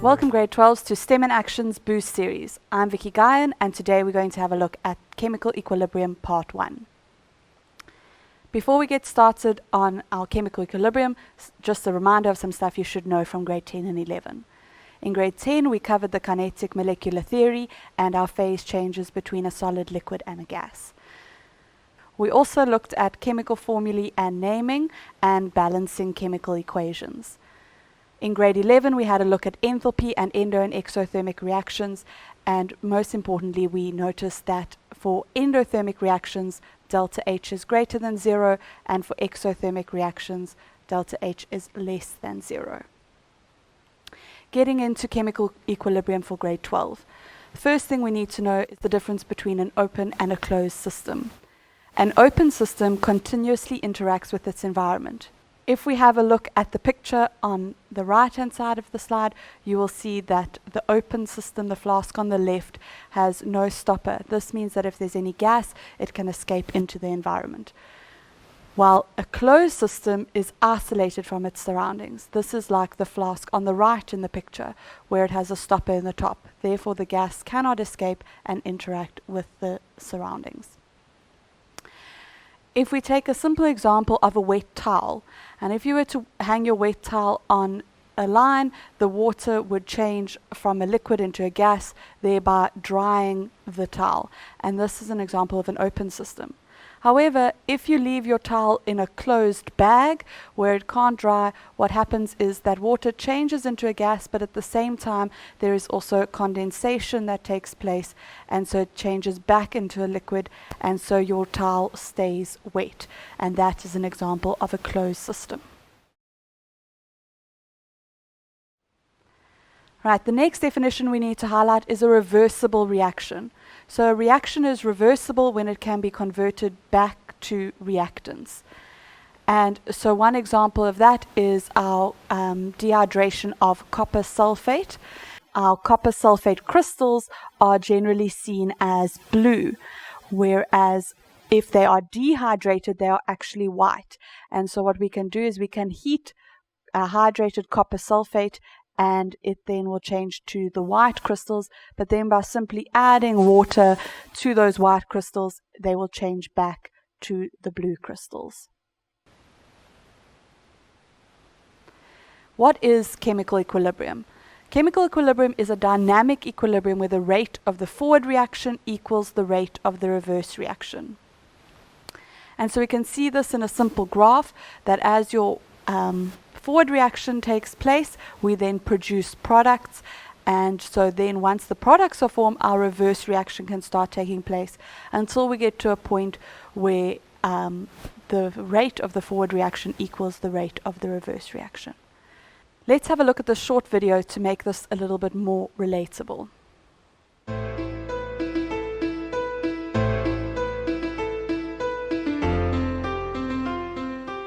Welcome grade 12s to STEM in Action's Boost series. I'm V Guyan and today we're going to have a look at chemical equilibrium part 1. Before we get started on our chemical equilibrium, just a reminder of some stuff you should know from grade 10 and 11. In grade 10 we covered the kinetic molecular theory and our phase changes between a solid, liquid and a gas. We also looked at chemical formulae and naming and balancing chemical equations. In grade 11 we had a look at enthalpy and endo and exothermic reactions, and most importantly we noticed that for endothermic reactions delta H is greater than 0 and for exothermic reactions delta H is less than 0. Getting into chemical equilibrium for grade 12. The first thing we need to know is the difference between an open and a closed system. An open system continuously interacts with its environment. If we have a look at the picture on the right-hand side of the slide, you will see that the open system, the flask on the left, has no stopper. This means that if there's any gas, it can escape into the environment. While a closed system is isolated from its surroundings. This is like the flask on the right in the picture, where it has a stopper in the top. Therefore, the gas cannot escape and interact with the surroundings. If we take a simple example of a wet towel, and if you were to hang your wet towel on a line, the water would change from a liquid into a gas, thereby drying the towel. And this is an example of an open system. However, if you leave your towel in a closed bag where it can't dry, what happens is that water changes into a gas, but at the same time there is also condensation that takes place, and so it changes back into a liquid, and so your towel stays wet. And that is an example of a closed system. Right, the next definition we need to highlight is a reversible reaction. So a reaction is reversible when it can be converted back to reactants. And so one example of that is our dehydration of copper sulfate. Our copper sulfate crystals are generally seen as blue, whereas if they are dehydrated, they are actually white. And so what we can do is we can heat hydrated copper sulfate, and it then will change to the white crystals, but then by simply adding water to those white crystals, they will change back to the blue crystals. What is chemical equilibrium? Chemical equilibrium is a dynamic equilibrium where the rate of the forward reaction equals the rate of the reverse reaction. And so we can see this in a simple graph, that as your forward reaction takes place, we then produce products, and so then once the products are formed, our reverse reaction can start taking place until we get to a point where the rate of the forward reaction equals the rate of the reverse reaction. Let's have a look at this short video to make this a little bit more relatable.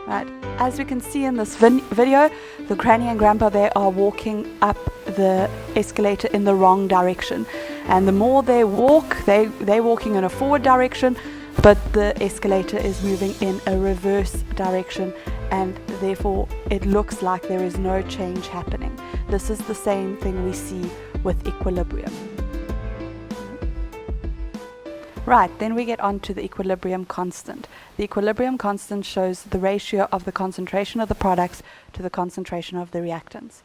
Right. As we can see in this video, the granny and grandpa there are walking up the escalator in the wrong direction. And the more they walk, they're walking in a forward direction, but the escalator is moving in a reverse direction, and therefore it looks like there is no change happening. This is the same thing we see with equilibrium. Right, then we get on to the equilibrium constant. The equilibrium constant shows the ratio of the concentration of the products to the concentration of the reactants.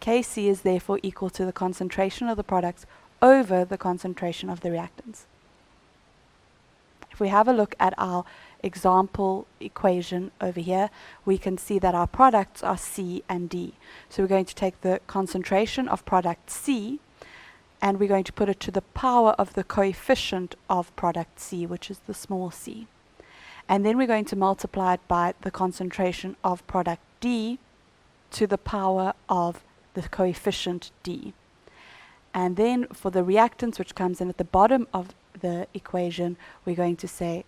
Kc is therefore equal to the concentration of the products over the concentration of the reactants. If we have a look at our example equation over here, we can see that our products are C and D. So we're going to take the concentration of product C, and we're going to put it to the power of the coefficient of product C, which is the small c. And then we're going to multiply it by the concentration of product D to the power of the coefficient D. And then for the reactants, which comes in at the bottom of the equation, we're going to say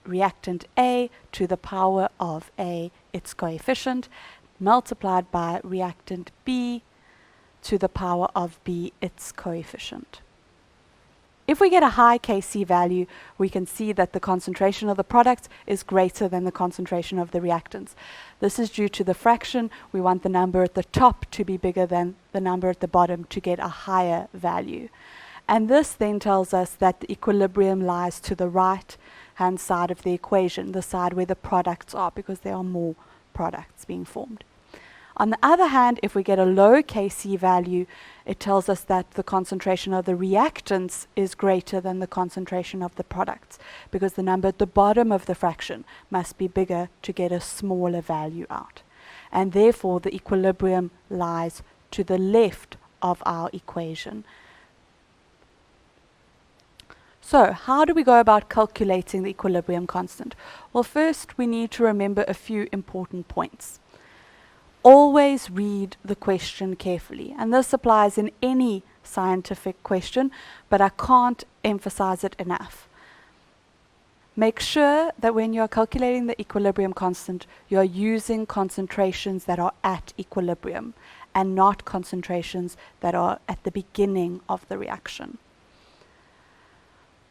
reactant A to the power of A, its coefficient, multiplied by reactant B to the power of B, its coefficient. If we get a high Kc value, we can see that the concentration of the product is greater than the concentration of the reactants. This is due to the fraction. We want the number at the top to be bigger than the number at the bottom to get a higher value. And this then tells us that the equilibrium lies to the right-hand side of the equation, the side where the products are, because there are more products being formed. On the other hand, if we get a low Kc value, it tells us that the concentration of the reactants is greater than the concentration of the products, because the number at the bottom of the fraction must be bigger to get a smaller value out. And therefore, the equilibrium lies to the left of our equation. So, how do we go about calculating the equilibrium constant? Well, first we need to remember a few important points. Always read the question carefully, and this applies in any scientific question, but I can't emphasize it enough. Make sure that when you're calculating the equilibrium constant, you're using concentrations that are at equilibrium and not concentrations that are at the beginning of the reaction.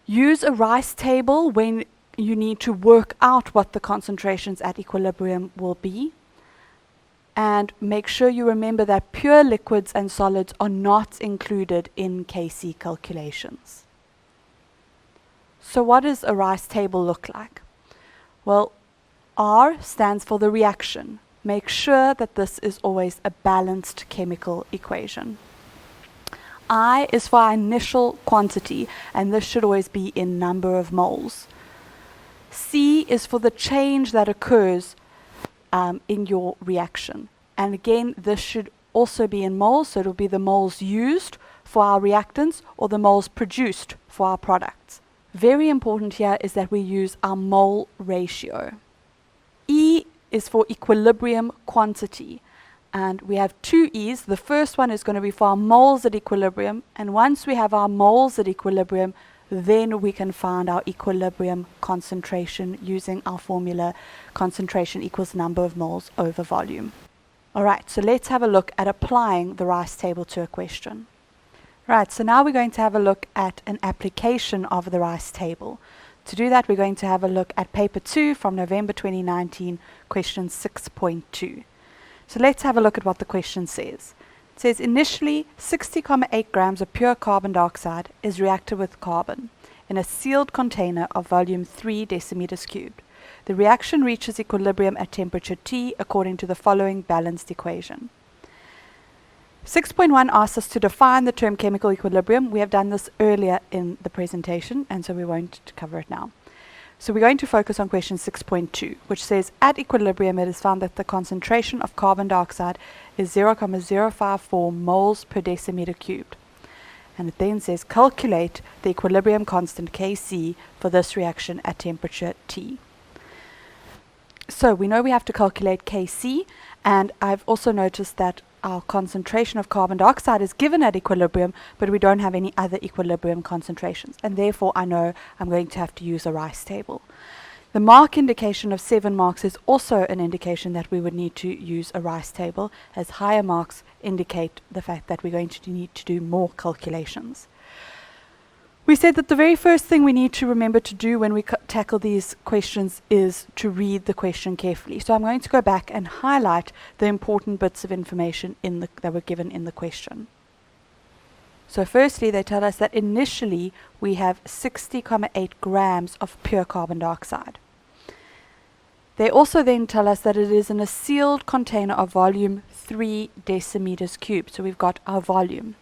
Use a Rice table when you need to work out what the concentrations at equilibrium will be. And make sure you remember that pure liquids and solids are not included in Kc calculations. So what does a Rice table look like? Well, R stands for the reaction. Make sure that this is always a balanced chemical equation. I is for our initial quantity, and this should always be in number of moles. C is for the change that occurs in your reaction. And again, this should also be in moles, so it will be the moles used for our reactants or the moles produced for our products. Very important here is that we use our mole ratio. E is for equilibrium quantity. And we have two E's. The first one is going to be for our moles at equilibrium. And once we have our moles at equilibrium, then we can find our equilibrium concentration using our formula concentration equals number of moles over volume. Alright, so let's have a look at applying the Rice table to a question. Right, so now we're going to have a look at an application of the Rice table. To do that, we're going to have a look at paper 2 from November 2019, question 6.2. So let's have a look at what the question says. It says initially 60,8 grams of pure carbon dioxide is reacted with carbon in a sealed container of volume 3 decimeters cubed. The reaction reaches equilibrium at temperature T according to the following balanced equation. 6.1 asks us to define the term chemical equilibrium. We have done this earlier in the presentation, and so we won't cover it now. So we're going to focus on question 6.2, which says at equilibrium it is found that the concentration of carbon dioxide is 0,054 moles per decimeter cubed. And it then says calculate the equilibrium constant Kc for this reaction at temperature T. So we know we have to calculate Kc, and I've also noticed that our concentration of carbon dioxide is given at equilibrium, but we don't have any other equilibrium concentrations, and therefore I know I'm going to have to use a Rice table. The mark indication of 7 marks is also an indication that we would need to use a Rice table, as higher marks indicate the fact that we're going to need to do more calculations. We said that the very first thing we need to remember to do when we tackle these questions is to read the question carefully. So I'm going to go back and highlight the important bits of information that were given in the question. So firstly, they tell us that initially we have 60,8 grams of pure carbon dioxide. They also then tell us that it is in a sealed container of volume 3 decimeters cubed. So we've got our volume.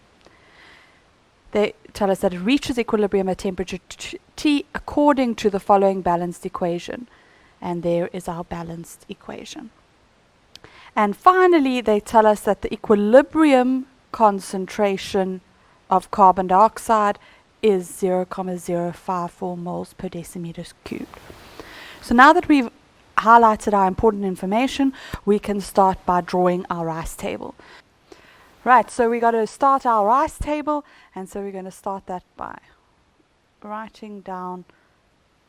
They tell us that it reaches equilibrium at temperature T according to the following balanced equation. And there is our balanced equation. And finally, they tell us that the equilibrium concentration of carbon dioxide is 0,054 moles per decimeter cubed. So now that we've highlighted our important information, we can start by drawing our Rice table. Right, so we got to start our Rice table, and so we're going to start that by writing down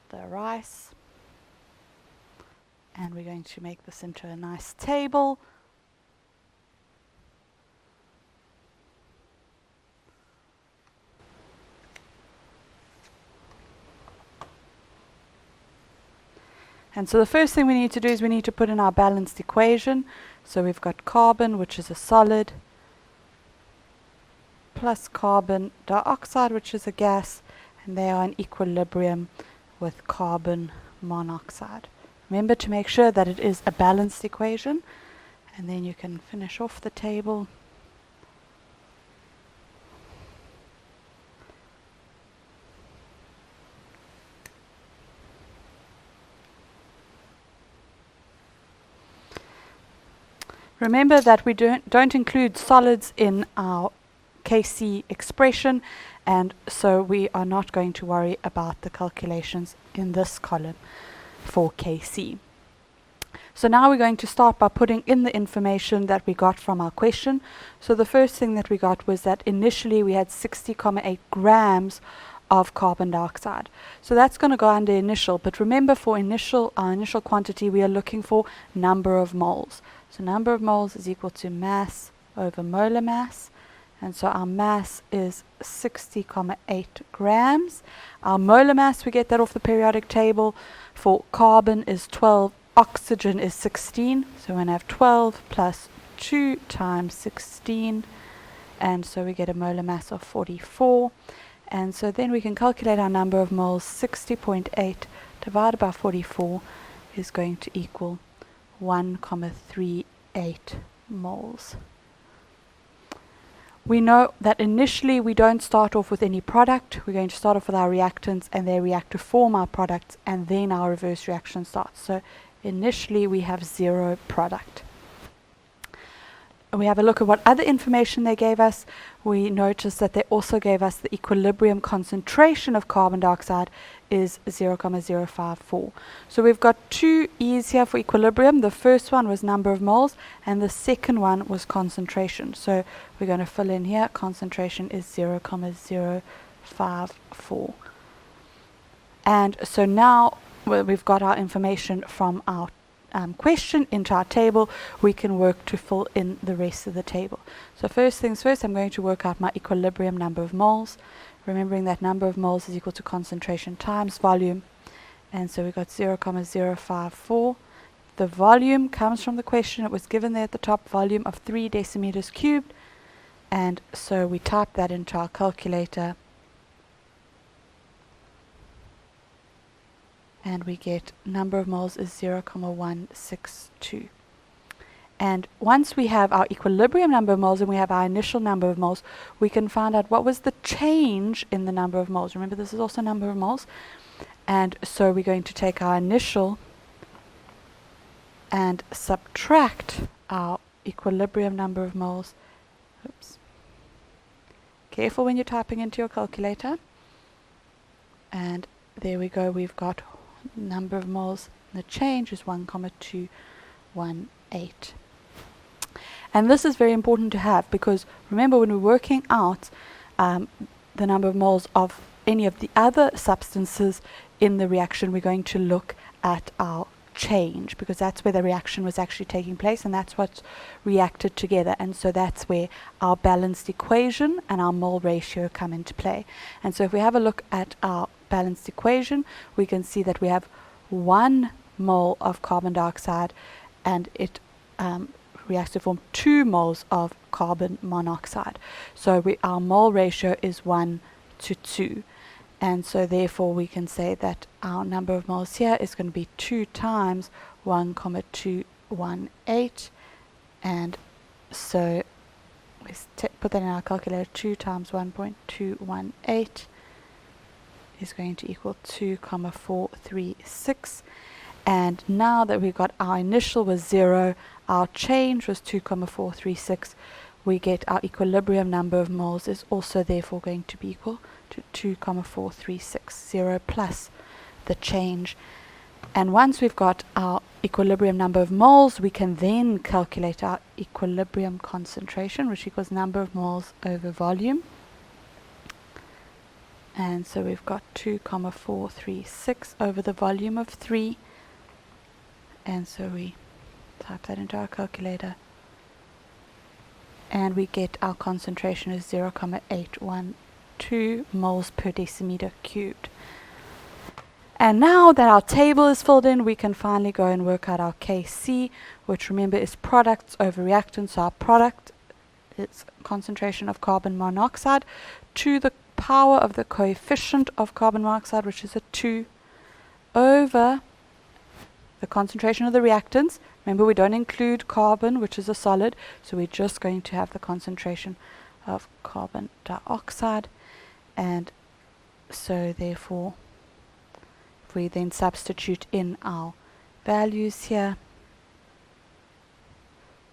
the Rice, and we're going to make this into a nice table. And so the first thing we need to do is we need to put in our balanced equation. So we've got carbon, which is a solid, plus carbon dioxide, which is a gas, and they are in equilibrium with carbon monoxide. Remember to make sure that it is a balanced equation, and then you can finish off the table. Remember that we don't include solids in our Kc expression, and so we are not going to worry about the calculations in this column for Kc. So now we're going to start by putting in the information that we got from our question. So the first thing that we got was that initially we had 60,8 grams of carbon dioxide. So that's going to go under initial, but remember for our initial quantity we are looking for number of moles. So number of moles is equal to mass over molar mass, and so our mass is 60,8 grams. Our molar mass, we get that off the periodic table. For carbon is 12, oxygen is 16, so we're going to have 12 plus 2 times 16, and so we get a molar mass of 44. And so then we can calculate our number of moles. 60.8 divided by 44 is going to equal 1,38 moles. We know that initially we don't start off with any product. We're going to start off with our reactants, and they react to form our products, and then our reverse reaction starts. So initially we have 0 product. And we have a look at what other information they gave us. We notice that they also gave us the equilibrium concentration of carbon dioxide is 0,054. So we've got 2 E's here for equilibrium. The first one was number of moles, and the second one was concentration. So we're going to fill in here, concentration is 0,054. And so now we've got our information from our question into our table. We can work to fill in the rest of the table. So first things first, I'm going to work out my equilibrium number of moles, remembering that number of moles is equal to concentration times volume, and so we've got 0,054. The volume comes from the question. It was given there at the top, volume of 3 decimeters cubed, and so we type that into our calculator, and we get number of moles is 0,162. And once we have our equilibrium number of moles and we have our initial number of moles, we can find out what was the change in the number of moles. Remember, this is also number of moles. And so we're going to take our initial and subtract our equilibrium number of moles. Oops. Careful when you're typing into your calculator. And there we go, we've got number of moles. The change is 1,218. And this is very important to have, because remember, when we're working out the number of moles of any of the other substances in the reaction, we're going to look at our change, because that's where the reaction was actually taking place, and that's what's reacted together. And so that's where our balanced equation and our mole ratio come into play. And so if we have a look at our balanced equation, we can see that we have 1 mole of carbon dioxide, and it reacts to form 2 moles of carbon monoxide. So our mole ratio is 1 to 2. And so therefore we can say that our number of moles here is going to be 2 times 1,218. And so we put that in our calculator. 2 times 1.218 is going to equal 2,436. And now that we've got our initial was 0, our change was 2,436, we get our equilibrium number of moles is also therefore going to be equal to 2,436, 0 plus the change. And once we've got our equilibrium number of moles, we can then calculate our equilibrium concentration, which equals number of moles over volume. And so we've got 2,436 over the volume of 3. And so we type that into our calculator, and we get our concentration is 0,812 moles per decimeter cubed. And now that our table is filled in, we can finally go and work out our Kc, which remember is products over reactants. So our product is concentration of carbon monoxide to the power of the coefficient of carbon monoxide, which is a 2, over the concentration of the reactants. Remember, we don't include carbon, which is a solid, so we're just going to have the concentration of carbon dioxide. And so therefore, if we then substitute in our values here,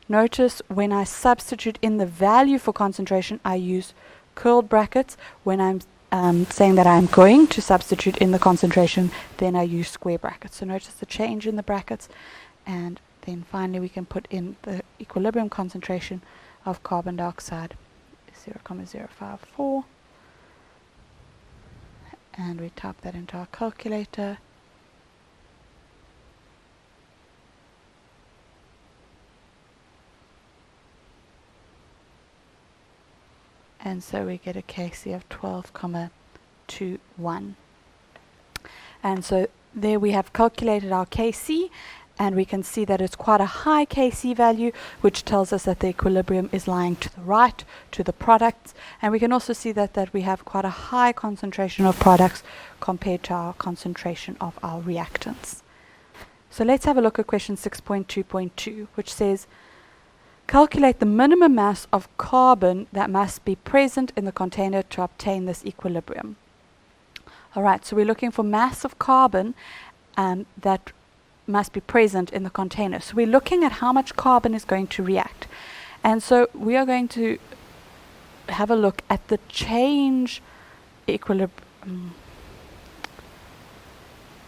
notice when I substitute in the value for concentration, I use curled brackets. When I'm saying that I'm going to substitute in the concentration, then I use square brackets. So notice the change in the brackets, and then finally we can put in the equilibrium concentration of carbon dioxide, 0,054, and we type that into our calculator. And so we get a Kc of 12,21. And so there we have calculated our Kc, and we can see that it's quite a high Kc value, which tells us that the equilibrium is lying to the right, to the products. And we can also see that we have quite a high concentration of products compared to our concentration of our reactants. So let's have a look at question 6.2.2, which says, calculate the minimum mass of carbon that must be present in the container to obtain this equilibrium. Alright, so we're looking for mass of carbon that must be present in the container. So we're looking at how much carbon is going to react. And so we are going to have a look at the change equilibrium.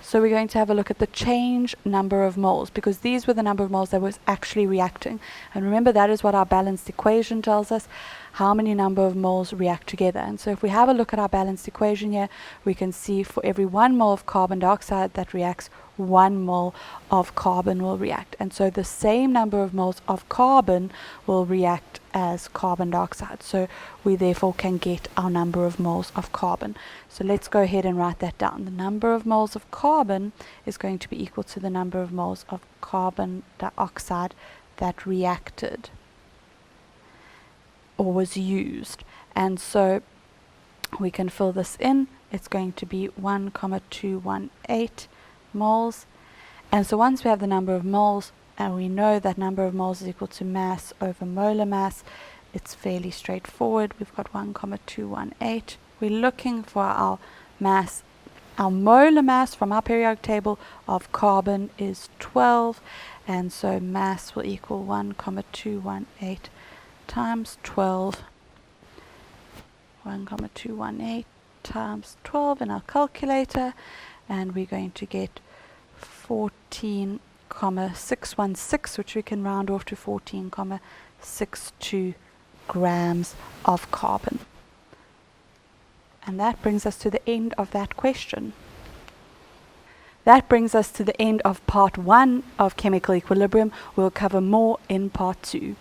So we're going to have a look at the change number of moles, because these were the number of moles that was actually reacting. And remember, that is what our balanced equation tells us, how many number of moles react together. And so if we have a look at our balanced equation here, we can see for every 1 mole of carbon dioxide that reacts, 1 mole of carbon will react. And so the same number of moles of carbon will react as carbon dioxide. So we therefore can get our number of moles of carbon. So let's go ahead and write that down. The number of moles of carbon is going to be equal to the number of moles of carbon dioxide that reacted or was used. And so we can fill this in. It's going to be 1,218 moles. And so once we have the number of moles, and we know that number of moles is equal to mass over molar mass, it's fairly straightforward. We've got 1,218. We're looking for our mass. Our molar mass from our periodic table of carbon is 12, and so mass will equal 1,218 times 12. 1,218 times 12 in our calculator, and we're going to get 14,616, which we can round off to 14,62 grams of carbon. And that brings us to the end of that question. That brings us to the end of part 1 of chemical equilibrium. We'll cover more in part 2.